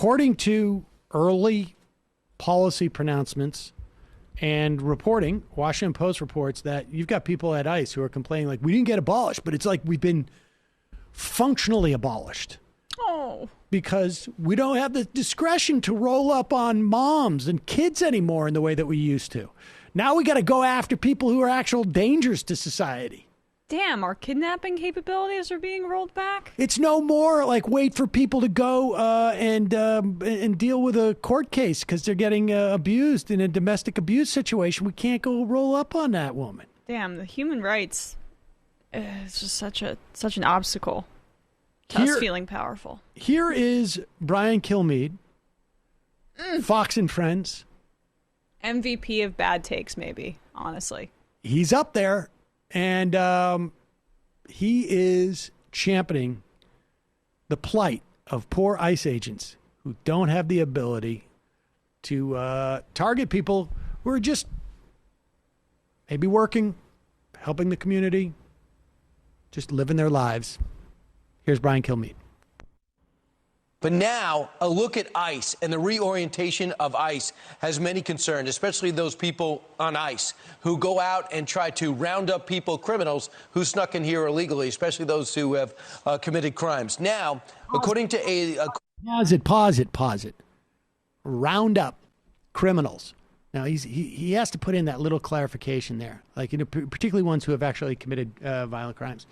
according to early policy pronouncements and reporting, Washington Post reports that you've got people at ICE who are complaining like, we didn't get abolished, but it's like we've been functionally abolished. Oh. Because we don't have the discretion to roll up on moms and kids anymore in the way that we used to. Now we got to go after people who are actual dangers to society. Damn, our kidnapping capabilities are being rolled back? It's no more like wait for people to go and deal with a court case because they're getting abused in a domestic abuse situation. We can't go roll up on that woman. Damn, the human rights is just such an obstacle to us feeling powerful. Here is Brian Kilmeade, Fox and Friends. MVP of bad takes, maybe, honestly. He's up there. And he is championing the plight of poor ICE agents who don't have the ability to target people who are just maybe working, helping the community, just living their lives. Here's Brian Kilmeade. But now, a look at ICE and the reorientation of ICE has many concerns, especially those people on ICE who go out and try to round up people, criminals who snuck in here illegally, especially those who have committed crimes. Now, according to a... Pause it. Round up criminals. Now, he has to put in that little clarification there, like particularly ones who have actually committed violent crimes.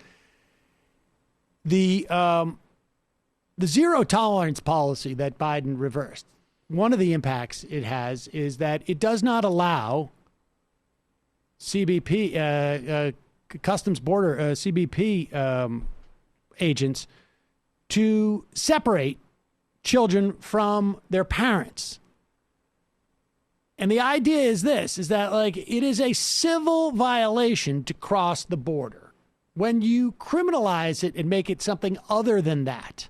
The zero tolerance policy that Biden reversed, one of the impacts it has is that it does not allow CBP, Customs Border, CBP agents to separate children from their parents. And the idea is this, is that like it is a civil violation to cross the border. When you criminalize it and make it something other than that,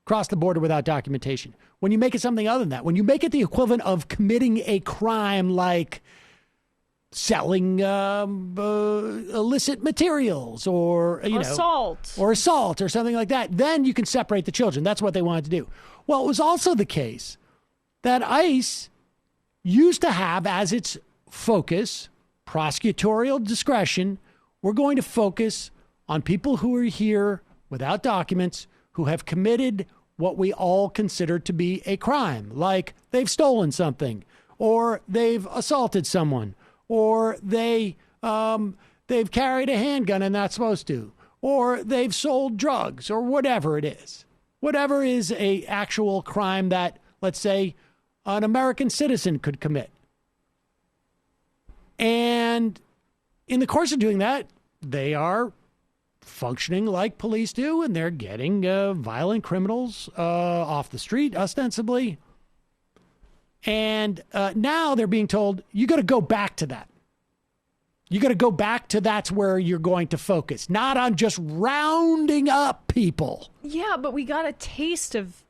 cross the border without documentation. When you make it something other than that, when you make it the equivalent of committing a crime like selling illicit materials or assault or something like that, then you can separate the children. That's what they wanted to do. Well, it was also the case that ICE used to have as its focus prosecutorial discretion. We're going to focus on people who are here without documents, who have committed what we all consider to be a crime, like they've stolen something, or they've assaulted someone, or they've carried a handgun and not supposed to, or they've sold drugs, or whatever it is. Whatever is a actual crime that, let's say, an American citizen could commit. And in the course of doing that, they are functioning like police do, and they're getting violent criminals off the street, ostensibly. And now they're being told, you got to go back to that. You got to go back to that's where you're going to focus, not on just rounding up people. Yeah, but we got a taste of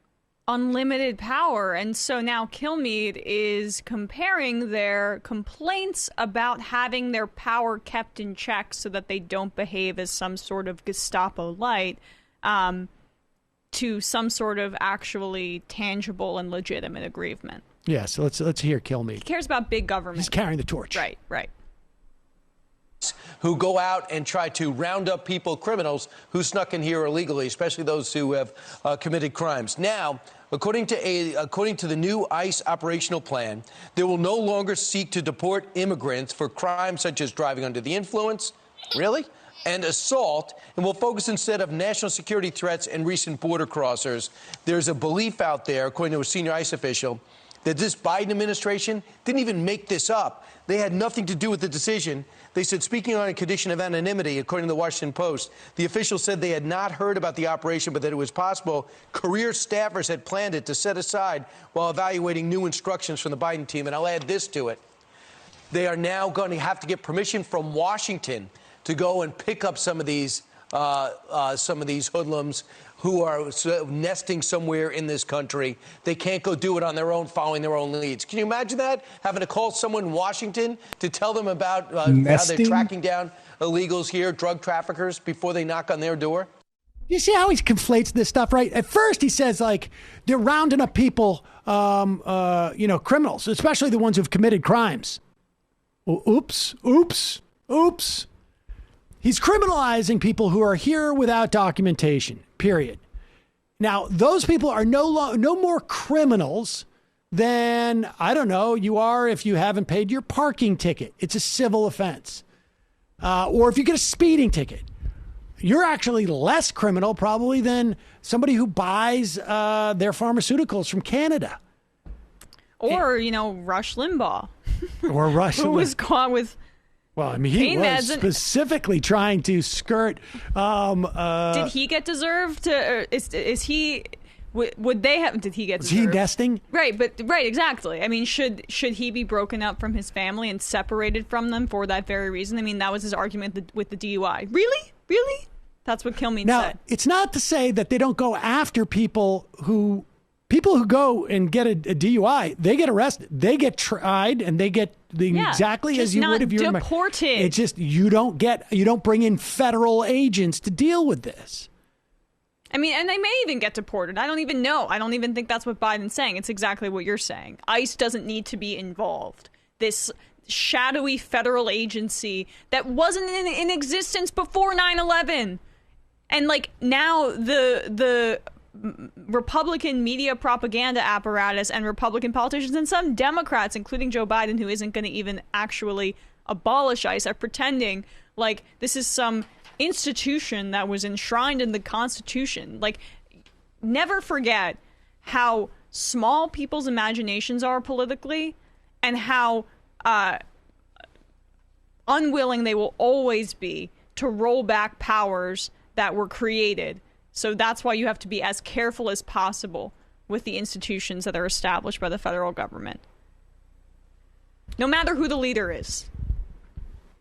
unlimited power. And so now Kilmeade is comparing their complaints about having their power kept in check so that they don't behave as some sort of Gestapo light to some sort of actually tangible and legitimate aggrievement. Yeah, so let's hear Kilmeade. He cares about big government. He's carrying the torch. Right. Who go out and try to round up people, criminals who snuck in here illegally, especially those who have committed crimes. Now, according to the new ICE operational plan, they will no longer seek to deport immigrants for crimes such as driving under the influence, and assault, and will focus instead of national security threats and recent border crossers. There's a belief out there, according to a senior ICE official, that this Biden administration didn't even make this up. They had nothing to do with the decision. They said, speaking on a condition of anonymity, according to the Washington Post, the official said they had not heard about the operation, but that it was possible career staffers had planned it to set aside while evaluating new instructions from the Biden team. And I'll add this to it. They are now going to have to get permission from Washington to go and pick up some of these hoodlums who are nesting somewhere in this country. They can't go do it on their own, following their own leads. Can you imagine that? Having to call someone in Washington to tell them about how they're tracking down illegals here, drug traffickers, before they knock on their door? You see how he conflates this stuff, right? At first, he says, like, they're rounding up people, criminals, especially the ones who've committed crimes. Oops. He's criminalizing people who are here without documentation, period. Now, those people are no more criminals than, I don't know, you are if you haven't paid your parking ticket. It's a civil offense. Or if you get a speeding ticket. You're actually less criminal probably than somebody who buys their pharmaceuticals from Canada. Or, Rush Limbaugh. Or Rush who was caught with... Well, I mean, he was specifically trying to skirt... did he get deserved to... Is he... Would they have... Did he get deserved? Was he nesting? Right, exactly. I mean, should he be broken up from his family and separated from them for that very reason? I mean, that was his argument with the DUI. Really? That's what Kilmeade now, said. It's not to say that they don't go after people who go and get a DUI. They get arrested, they get tried, and they get exactly as you would if you were deported. It's just you don't bring in federal agents to deal with this. I mean, and they may even get deported. I don't even know. I don't even think that's what Biden's saying. It's exactly what you're saying. ICE doesn't need to be involved. This shadowy federal agency that wasn't in existence before 9/11. And now the Republican media propaganda apparatus and Republican politicians and some Democrats, including Joe Biden, who isn't going to even actually abolish ICE, are pretending like this is some institution that was enshrined in the Constitution. Never forget how small people's imaginations are politically and how unwilling they will always be to roll back powers that were created. So that's why you have to be as careful as possible with the institutions that are established by the federal government. No matter who the leader is.